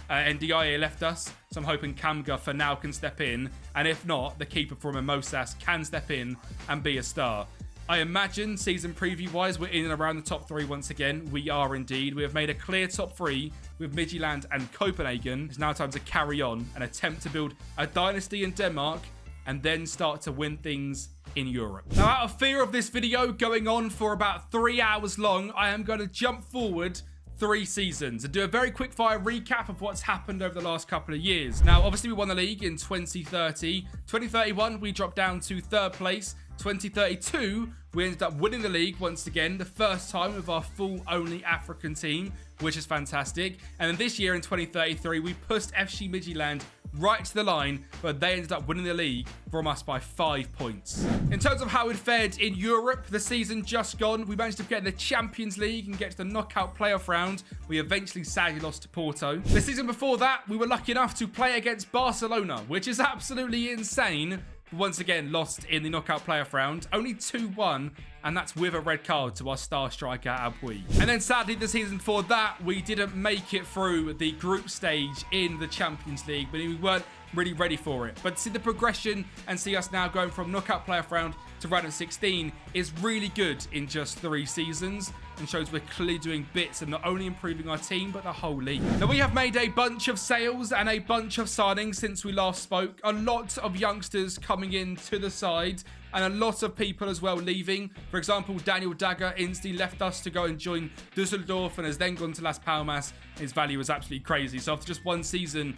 NDIA left us, so I'm hoping Kamga for now can step in, and if not, the keeper from Mimosas can step in and be a star. I imagine season preview wise we're in and around the top 3 once again. We are indeed. We have made a clear top 3 with Midtjylland and Copenhagen. It's now time to carry on and attempt to build a dynasty in Denmark and then start to win things in Europe. Now, out of fear of this video going on for about 3 hours long, I am going to jump forward 3 seasons and do a very quick fire recap of what's happened over the last couple of years. Now, obviously we won the league in 2030. 2031, we dropped down to 3rd place. 2032, we ended up winning the league once again, the first time with our full ONLY African team, which is fantastic. And then this year in 2033, we pushed FC Nordsjælland right to the line, but they ended up winning the league from us by 5 points. In terms of how it fared in Europe, the season just gone, we managed to get in the Champions League and get to the knockout playoff round. We eventually sadly lost to Porto. The season before that, we were lucky enough to play against Barcelona, which is absolutely insane. Once again, lost in the knockout playoff round, only 2-1, and that's with a red card to our star striker, Abui. And then sadly, the season before that, we didn't make it through the group stage in the Champions League, but we weren't really ready for it. But to see the progression and see us now going from knockout playoff round to round of 16 is really good in just 3 seasons, and shows we're clearly doing bits and not only improving our team, but the whole league. Now, we have made a bunch of sales and a bunch of signings since we last spoke. A lot of youngsters coming in to the side, and a lot of people as well leaving. For example, Daniel Dagger instantly left us to go and join Dusseldorf and has then gone to Las Palmas. His value was absolutely crazy. So after just 1 season,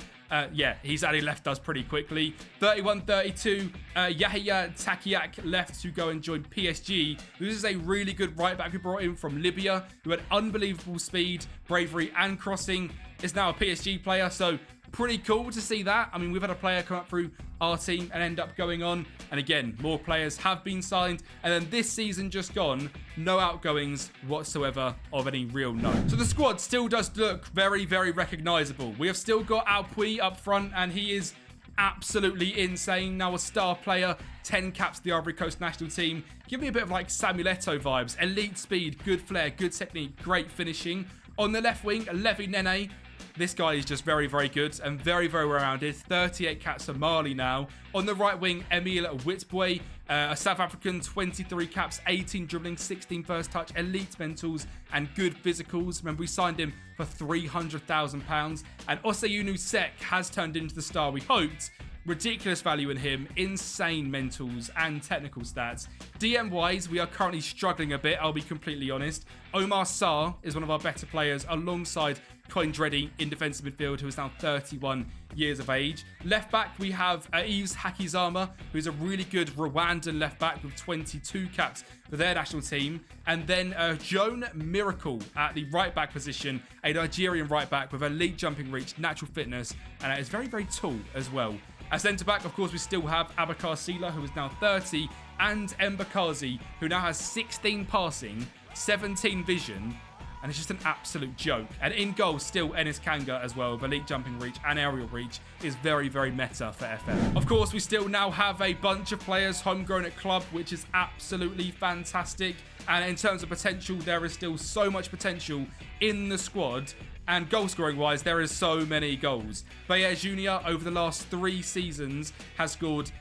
he's actually left us pretty quickly. 31-32, Yahya Takiak left to go and join PSG. This is a really good right back we brought in from Libya, who had unbelievable speed, bravery, and crossing. Is now a PSG player, so pretty cool to see that. I mean, we've had a player come up through our team and end up going on. And again, more players have been signed. And then this season just gone, no outgoings whatsoever of any real note. So the squad still does look very, very recognizable. We have still got Alpui up front, and he is absolutely insane. Now a star player, 10 caps to the Ivory Coast national team. Give me a bit of like Samuel Eto'o vibes. Elite speed, good flair, good technique, great finishing. On the left wing, Levi Nene. This guy is just very, very good and very, very well-rounded. 38 caps for Mali now. On the right wing, Emile Witboy, a South African, 23 caps, 18 dribbling, 16 first touch, elite mentals, and good physicals. Remember, we signed him for £300,000. And Oseyunu Sek has turned into the star we hoped. Ridiculous value in him, insane mentals and technical stats. DM-wise, we are currently struggling a bit, I'll be completely honest. Omar Sarr is one of our better players alongside Coindreddy in defensive midfield, who is now 31 years of age. Left back, we have Yves Hakizama, who's a really good Rwandan left back with 22 caps for their national team. And then Joan Miracle at the right back position, a Nigerian right back with elite jumping reach, natural fitness, and is very, very tall as well. At centre-back, of course, we still have Abakar Sila, who is now 30, and Mbakazi, who now has 16 passing, 17 vision, and it's just an absolute joke. And in goal, still Enes Kanga as well, with elite jumping reach and aerial reach, is very, very meta for FM. Of course, we still now have a bunch of players homegrown at club, which is absolutely fantastic. And in terms of potential, there is still so much potential in the squad. And goal-scoring wise, there is so many goals. Bayer Junior over the last 3 seasons has scored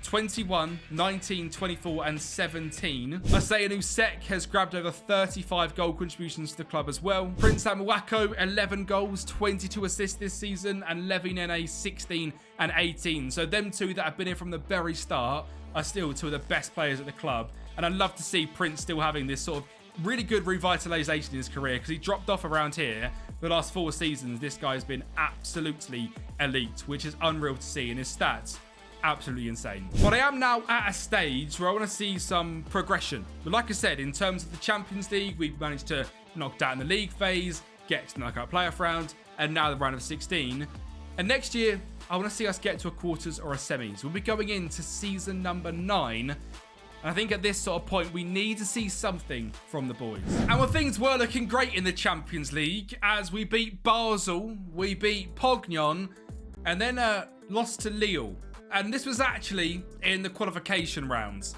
21, 19, 24 and 17. Oseyunu Sek has grabbed over 35 goal contributions to the club as well. Prince Amuako, 11 goals, 22 assists this season, and Levi Nene, 16 and 18. So them two that have been here from the very start are still 2 of the best players at the club. And I'd love to see Prince still having this sort of really good revitalization in his career, because he dropped off around here. The last 4 seasons, this guy has been absolutely elite, which is unreal to see, and his stats absolutely insane. But I am now at a stage where I want to see some progression. But like I said, in terms of the Champions League, we've managed to knock down the league phase, get to the knockout playoff round, and now the round of 16. And next year, I want to see us get to a quarters or a semis. We'll be going into season number 9. And I think at this sort of point, we need to see something from the boys. And well, things were looking great in the Champions League as we beat Basel, we beat Pognon, and then lost to Lille. And this was actually in the qualification rounds.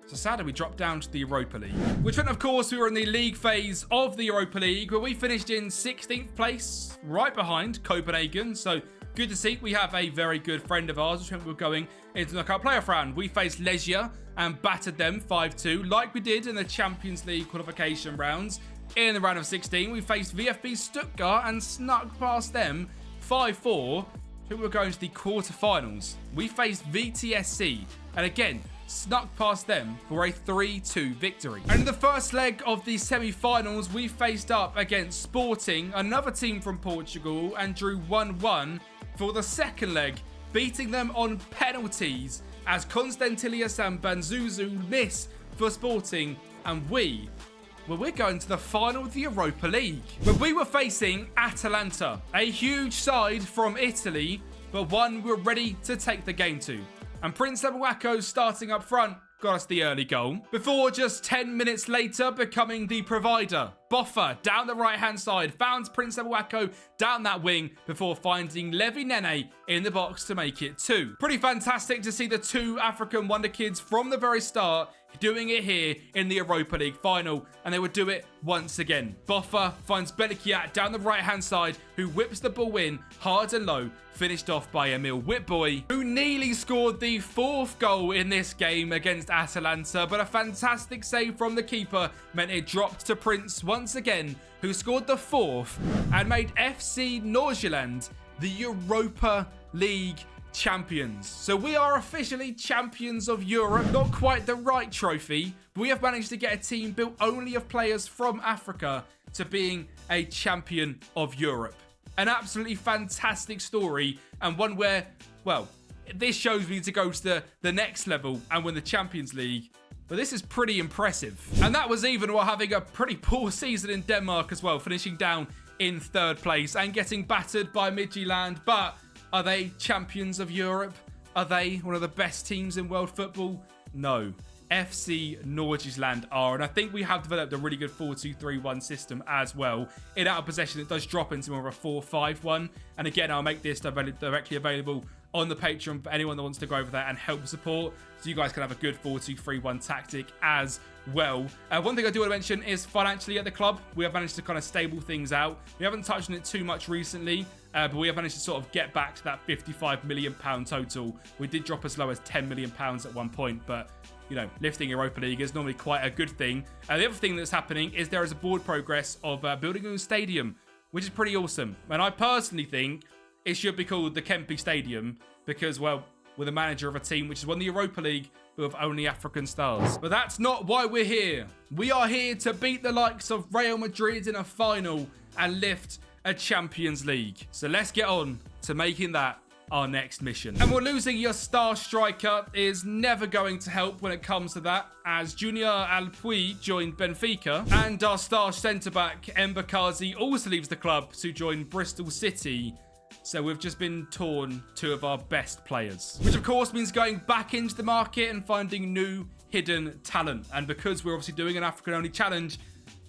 So sadly, we dropped down to the Europa League. Which meant, of course, we were in the league phase of the Europa League, where we finished in 16th place, right behind Copenhagen. So good to see. We have a very good friend of ours, which meant we were going into the knockout playoff round. We faced Legia and battered them 5-2, like we did in the Champions League qualification rounds. In the round of 16, we faced VfB Stuttgart and snuck past them 5-4. So we were going to the quarterfinals. We faced VTSC, and again, snuck past them for a 3-2 victory. And in the first leg of the semi-finals, we faced up against Sporting, another team from Portugal, and drew 1-1 for the second leg, beating them on penalties as Constantilius and Banzuzu miss for Sporting, and we're going to the final of the Europa League. But we were facing Atalanta, a huge side from Italy, but one we're ready to take the game to. And Prince Abuako starting up front got us the early goal, before just 10 minutes later becoming the provider. Boffa down the right-hand side found Prince Abuako down that wing before finding Levi Nene in the box to make it 2. Pretty fantastic to see the two African Wonderkids from the very start doing it here in the Europa League final, and they would do it once again. Boffa finds Belikiat down the right-hand side, who whips the ball in hard and low, finished off by Emil Whitboy, who nearly scored the 4th goal in this game against Atalanta, but a fantastic save from the keeper meant it dropped to Prince once again, who scored the 4th and made FC Nordsjælland the Europa League champions. So we are officially champions of Europe. Not quite the right trophy, but we have managed to get a team built only of players from Africa to being a champion of Europe. An absolutely fantastic story, and one where, well, this shows we need to go to the next level and win the Champions League. But this is pretty impressive. And that was even while having a pretty poor season in Denmark as well, finishing down in 3rd place and getting battered by Midtjylland. But are they champions of Europe? Are they one of the best teams in world football? No. FC Nordsjælland are, and I think we have developed a really good 4-2-3-1 system as well. In out of possession, it does drop into more of a 4-5-1, and again, I'll make this directly available on the Patreon for anyone that wants to go over there and help support, so you guys can have a good 4-2-3-1 tactic as well. One thing I do want to mention is financially at the club, we have managed to kind of stable things out. We haven't touched on it too much recently, but we have managed to sort of get back to that £55 million total. We did drop as low as £10 million at one point, but you know, lifting Europa League is normally quite a good thing. The other thing that's happening is there is a board progress of building a new stadium, which is pretty awesome. And I personally think it should be called the Kempi Stadium because, well, we're the manager of a team which has won the Europa League with only African stars. But that's not why we're here. We are here to beat the likes of Real Madrid in a final and lift a Champions League. So let's get on to making that our next mission. And we're losing your star striker is never going to help when it comes to that, as Junior Alpuy joined Benfica, and our star centre-back Mbakazi also leaves the club to join Bristol City. So we've just been torn 2 of our best players, which of course means going back into the market and finding new hidden talent. And because we're obviously doing an African-only challenge,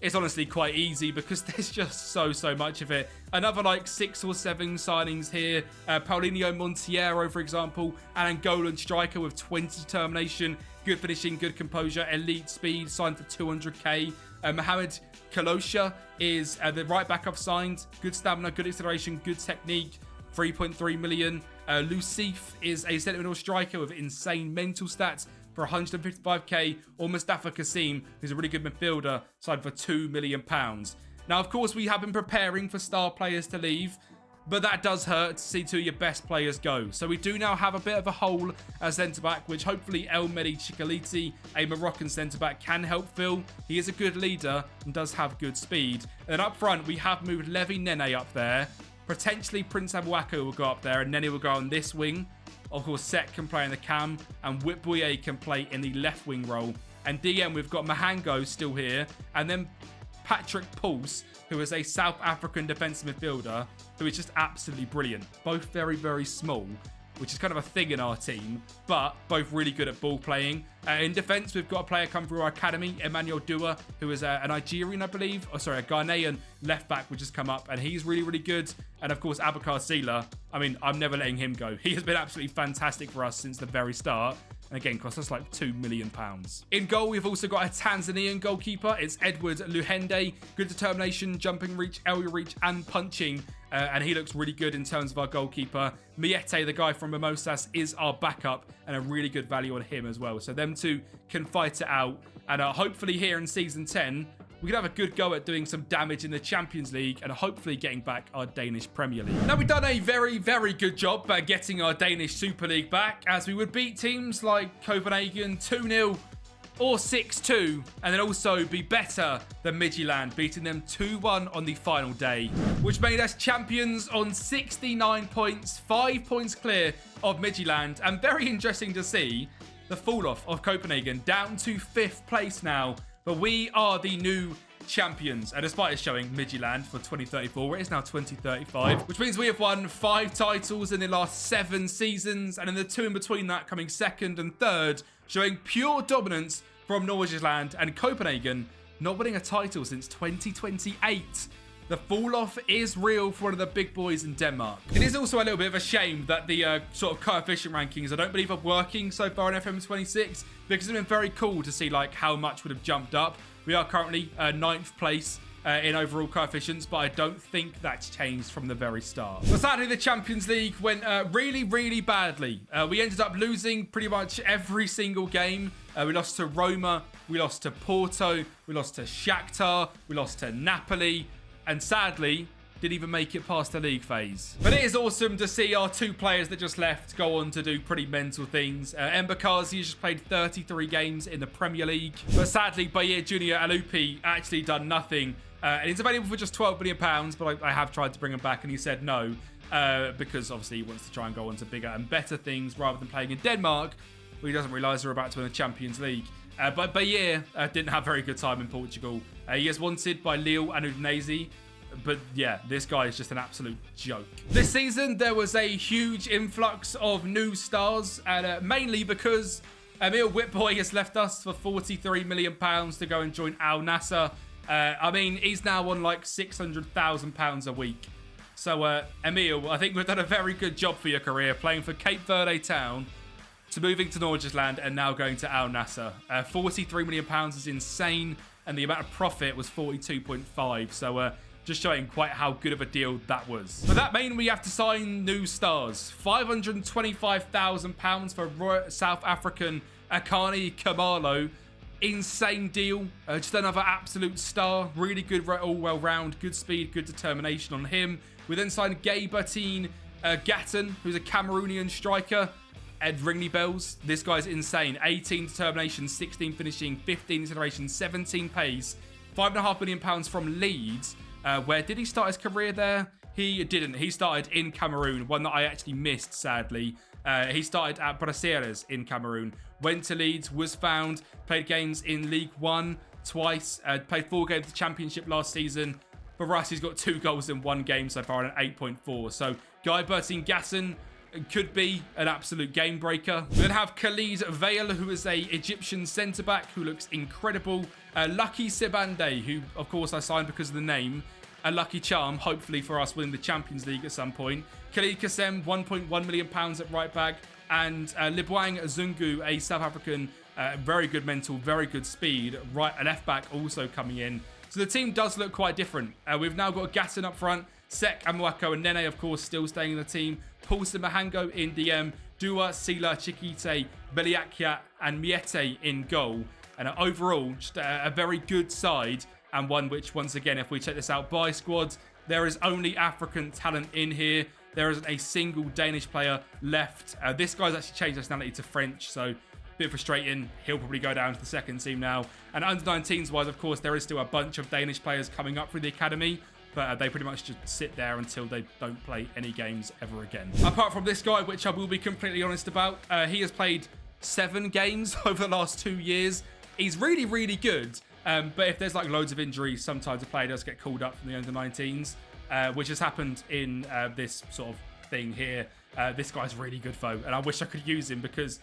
it's honestly quite easy because there's just so much of it. Another like 6 or 7 signings here. Paulinho Monteiro, for example, an Angolan striker with 20 determination, good finishing, good composure, elite speed, signed for 200k. Mohamed Kalosha is the right back I've signed. Good stamina, good acceleration, good technique. 3.3 million. Lucif is a centre middle striker with insane mental stats for 155k, or Mustafa Kasim, who's a really good midfielder, signed for £2 million. Now, of course, we have been preparing for star players to leave, but that does hurt to see 2 of your best players go. So we do now have a bit of a hole as centre-back, which hopefully El Mehdi Chikaliti, a Moroccan centre-back, can help fill. He is a good leader and does have good speed. And up front, we have moved Levi Nene up there. Potentially Prince Abuako will go up there, and Nene will go on this wing. Of course, Set can play in the cam, and Whitboye can play in the left wing role. And DM, we've got Mahango still here, and then Patrick Pulse, who is a South African defensive midfielder, who is just absolutely brilliant. Both very small, which is kind of a thing in our team, but both really good at ball playing. In defence, we've got a player come through our academy, Emmanuel Dua, who is a Nigerian, I believe. Oh, sorry, a Ghanaian left back, which has come up, and he's really good. And of course, Abakar Sila, I mean, I'm never letting him go. He has been absolutely fantastic for us since the very start. And again, cost us like £2 million. In goal, we've also got a Tanzanian goalkeeper. It's Edward Luhende. Good determination, jumping reach, area reach, and punching. And he looks really good in terms of our goalkeeper. Miete, the guy from Mimosas, is our backup, and a really good value on him as well. So them 2 can fight it out. And hopefully here in Season 10, we can have a good go at doing some damage in the Champions League and hopefully getting back our Danish Premier League. Now, we've done a very good job at getting our Danish Super League back, as we would beat teams like Copenhagen 2-0 or 6-2, and then also be better than Midtjylland, beating them 2-1 on the final day, which made us champions on 69 points, 5 points clear of Midtjylland, and very interesting to see the fall off of Copenhagen down to 5th place now, but we are the new champions, and despite us showing Midtjylland for 2034, it is now 2035, which means we have won 5 titles in the last 7 seasons, and in the 2 in between that coming 2nd and 3rd, showing pure dominance from Nordsjælland, and Copenhagen not winning a title since 2028. The fall-off is real for one of the big boys in Denmark. It is also a little bit of a shame that the sort of coefficient rankings, I don't believe, are working so far in FM26, because it's been very cool to see like how much would have jumped up. We are currently 9th place in overall coefficients, but I don't think that's changed from the very start. But sadly, the Champions League went really, really badly. We ended up losing pretty much every single game. We lost to Roma, we lost to Porto, we lost to Shakhtar, we lost to Napoli, and sadly, didn't even make it past the league phase. But it is awesome to see our 2 players that just left go on to do pretty mental things. Mbakazi just played 33 games in the Premier League. But sadly, Bayer Junior Alupi actually done nothing. And he's available for just £12 million, but I have tried to bring him back and he said no. Because obviously he wants to try and go on to bigger and better things rather than playing in Denmark, where he doesn't realise they're about to win the Champions League. But Bayer didn't have a very good time in Portugal. He is wanted by Lille and Udinese. But yeah, this guy is just an absolute joke. This season, there was a huge influx of new stars, and mainly because Emil Whitboy has left us for £43 million to go and join Al Nassr. I mean, he's now on like £600,000 a week. So, Emil, I think we've done a very good job for your career, playing for Cape Verde Town, to moving to Nordsjælland and now going to Al Nassr. £43 million is insane, and the amount of profit was 42.5. So, just showing quite how good of a deal that was. But that means we have to sign new stars. £525,000 for South African Akani Kamalo. Insane deal. Just another absolute star. Really good all well round. Good speed, good determination on him. We then signed Gay Bertine Gatton, who's a Cameroonian striker. Ed Ringley Bells. This guy's insane. 18 determination, 16 finishing, 15 acceleration, 17 pace. £5.5 million from Leeds. Where did he start his career there? He didn't. He started in Cameroon, one that I actually missed, sadly. He started at Braceiras in Cameroon, went to Leeds, was found, played games in League One twice, played 4 games of the Championship last season. For us, he's got 2 goals in 1 game so far and an 8.4. So Guy Bertine Gatton could be an absolute game breaker. We then have Khalid Vail, who is a Egyptian centre-back who looks incredible. Lucky Sibande, who, of course, I signed because of the name. A lucky charm, hopefully, for us winning the Champions League at some point. Khalid Kassem, £1.1 million at right back. And Libuang Zungu, a South African, very good mental, very good speed. Left back also coming in. So the team does look quite different. We've now got Gatton up front. Sek Amuako and Nene, of course, still staying in the team. Paulson Mahango in DM. Dua, Sila, Chikite, Beliakia, and Miete in goal. And overall, just a very good side. And one which, once again, if we check this out by squads, there is only African talent in here. There isn't a single Danish player left. This guy's actually changed nationality to French, so a bit frustrating. He'll probably go down to the second team now. And under 19s wise, of course, there is still a bunch of Danish players coming up through the academy. But they pretty much just sit there until they don't play any games ever again. Apart from this guy, which I will be completely honest about, he has played 7 games over the last 2 years. He's really, really good. But if there's like loads of injuries, sometimes a player does get called up from the under 19s, which has happened in this sort of thing here. This guy's really good though, and I wish I could use him because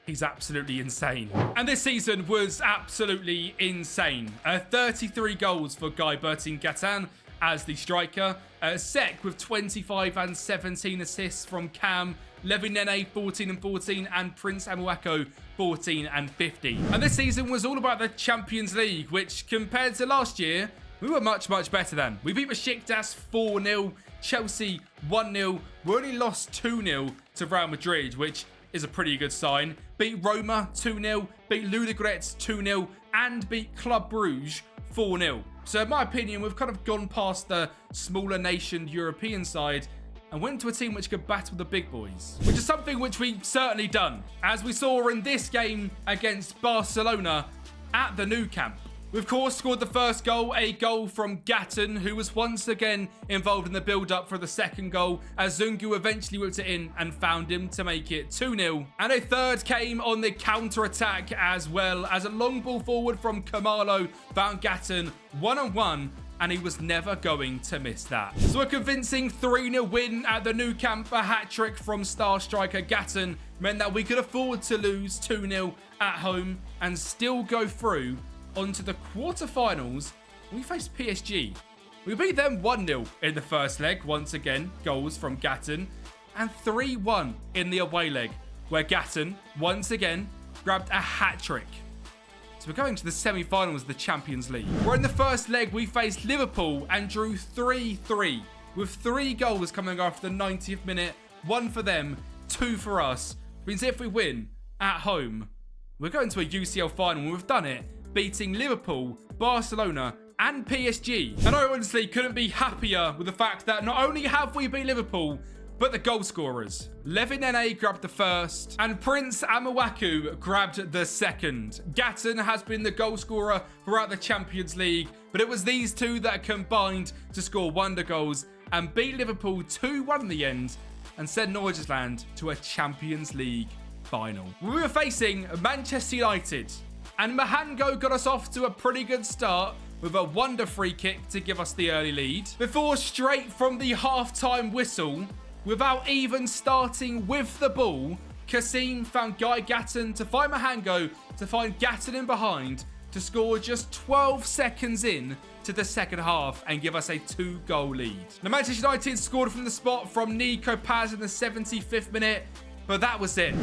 he's absolutely insane. And this season was absolutely insane. 33 goals for Guy Bertine Gatton as the striker. Sek with 25 and 17 assists from Cam. Levi Nene 14 and 14, and Prince Amuako 14 and 50. And this season was all about the Champions League, which compared to last year, we were much, much better than. We beat Besiktas 4-0, Chelsea 1-0. We only lost 2-0 to Real Madrid, which is a pretty good sign. Beat Roma 2-0, beat Ludogorets 2-0, and beat Club Brugge 4-0. So in my opinion, we've kind of gone past the smaller nation European side and went to a team which could battle the big boys, which is something which we've certainly done, as we saw in this game against Barcelona at the Nou Camp. We, of course, scored the first goal, a goal from Gatton, who was once again involved in the build-up for the second goal, as Zungu eventually whipped it in and found him to make it 2-0. And a third came on the counter-attack, as well as a long ball forward from Kamalo found Gatton one-on-one, and he was never going to miss that. So a convincing 3-0 win at the Nou Camp, a hat-trick from star striker Gatton, meant that we could afford to lose 2-0 at home and still go through onto the quarterfinals. We faced PSG. We beat them 1-0 in the first leg, once again, goals from Gatton, and 3-1 in the away leg, where Gatton, once again, grabbed a hat-trick. So we're going to the semi-finals of the Champions League. Where in the first leg, we faced Liverpool and drew 3-3, with 3 goals coming after the 90th minute, 1 for them, 2 for us. Means if we win at home, we're going to a UCL final, and we've done it, beating Liverpool, Barcelona, and PSG. And I honestly couldn't be happier with the fact that not only have we beat Liverpool, but the goal scorers. Levin Nene grabbed the first, and Prince Amawaku grabbed the second. Gatton has been the goal scorer throughout the Champions League, but it was these two that combined to score wonder goals and beat Liverpool 2-1 in the end, and send Nordsjælland to a Champions League final. We were facing Manchester United, and Mahango got us off to a pretty good start with a wonder free kick to give us the early lead. Before, straight from the half-time whistle, without even starting with the ball, Kassim found Guy Gatton to find Mahango, to find Gatton in behind, to score just 12 seconds in to the second half and give us a 2-goal lead. Now, Manchester United scored from the spot from Nico Paz in the 75th minute, but that was it.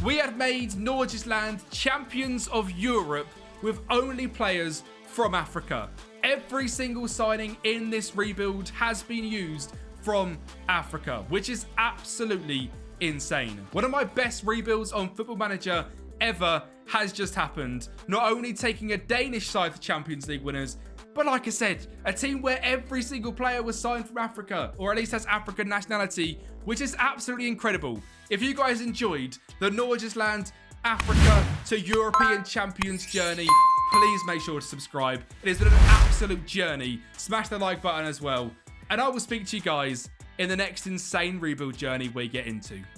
We had made Nordsjælland champions of Europe with only players from Africa. Every single signing in this rebuild has been used from Africa, which is absolutely insane. One of my best rebuilds on Football Manager ever has just happened. Not only taking a Danish side to Champions League winners, but like I said, a team where every single player was signed from Africa, or at least has African nationality, which is absolutely incredible. If you guys enjoyed the Nordsjælland Africa to European Champions journey, please make sure to subscribe. It has been an absolute journey. Smash the like button as well. And I will speak to you guys in the next insane rebuild journey we get into.